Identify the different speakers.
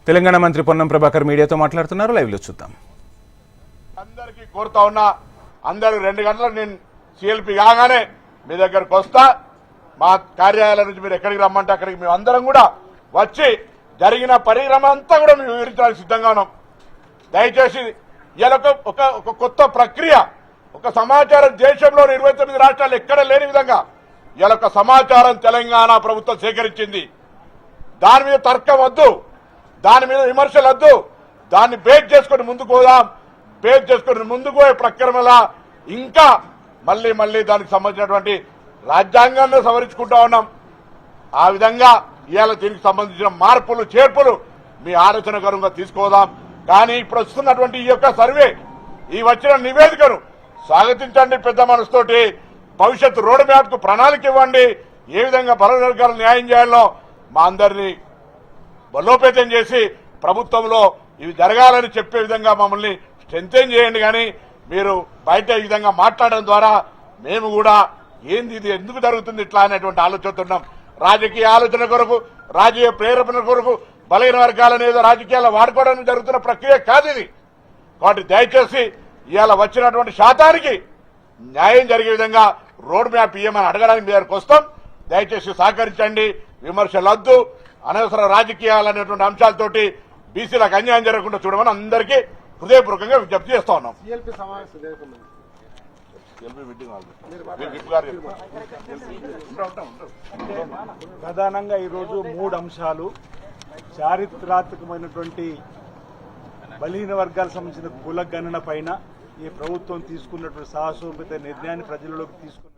Speaker 1: తెలంగాణ మంత్రి పొన్నం ప్రభాకర్ మీడియాతో మాట్లాడుతున్నారు. లైవ్ లో చూద్దాం.
Speaker 2: అందరికీ కోరుతా ఉన్నా, అందరూ 2 గంటలకు నేను సిఎల్పి కాగానే మీ దగ్గరకు వస్తా. మా కార్యాలయం నుంచి మీరు ఎక్కడికి రమ్మంటే అక్కడికి మేము అందరం కూడా వచ్చి జరిగిన పరిణామం అంతా కూడా మేము వివరించడానికి సిద్ధంగా ఉన్నాం. దయచేసి ఇలా ఒక కొత్త ప్రక్రియ, ఒక సమాచారం దేశంలో 29 రాష్ట్రాలు ఎక్కడ లేని విధంగా ఇలా ఒక సమాచారం తెలంగాణ ప్రభుత్వం సేకరించింది. దాని మీద తర్కం వద్దు, దాని మీద విమర్శలు వద్దు, దాన్ని బేస్ చేసుకుని ముందుకు పోదాం. బేస్ చేసుకుని ముందుకు పోయే ప్రక్రమలా ఇంకా మళ్ళీ దానికి సంబంధించినటువంటి రాజ్యాంగాన్ని సవరించుకుంటా ఉన్నాం. ఆ విధంగా ఇవాళ దీనికి సంబంధించిన మార్పులు చేర్పులు మీ ఆలోచనకరంగా తీసుకోదాం. కానీ ఇప్పుడు వస్తున్నటువంటి ఈ యొక్క సర్వే, ఈ వచ్చిన నివేదికను స్వాగతించండి పెద్ద మనసుతోటి. భవిష్యత్తు రోడ్ మ్యాప్ కు ప్రణాళిక ఇవ్వండి. ఏ విధంగా బలవర్గాలకు న్యాయం చేయాలో మా అందరినీ బలోపేతం చేసి ప్రభుత్వంలో ఇవి జరగాలని చెప్పే విధంగా మమ్మల్ని స్ట్రెంథెన్ చేయండి. కానీ మీరు బయట ఈ విధంగా మాట్లాడడం ద్వారా మేము కూడా ఏంది ఇది ఎందుకు జరుగుతుంది ఇట్లా అనేటువంటి ఆలోచనతున్నాం. రాజకీయ ఆలోచన కొరకు, రాజకీయ ప్రేరేపణ కొరకు బలహీన వర్గాలను ఏదో రాజకీయాల్లో వాడుకోవడానికి జరుగుతున్న ప్రక్రియ కాదు ఇది. కాబట్టి దయచేసి ఇవాళ వచ్చినటువంటి శాతానికి న్యాయం జరిగే విధంగా రోడ్ మ్యాప్ ఇవ్వమని అడగడానికి మీ దగ్గరకు వస్తాం. దయచేసి సహకరించండి. విమర్శలు వద్దు, అనవసర రాజకీయాలు అనేటువంటి అంశాలతోటి బీసీలకు అన్యాయం జరగకుండా చూడమని అందరికీ హృదయపూర్వకంగా విజ్ఞప్తి చేస్తా ఉన్నాం.
Speaker 3: ప్రధానంగా ఈరోజు 3 అంశాలు. చారిత్రాత్మకమైనటువంటి బలహీన వర్గాలకు సంబంధించిన కుల గణన పైన ఈ ప్రభుత్వం తీసుకున్నటువంటి సాహసోపేత నిర్ణయాన్ని ప్రజలలోకి తీసుకున్న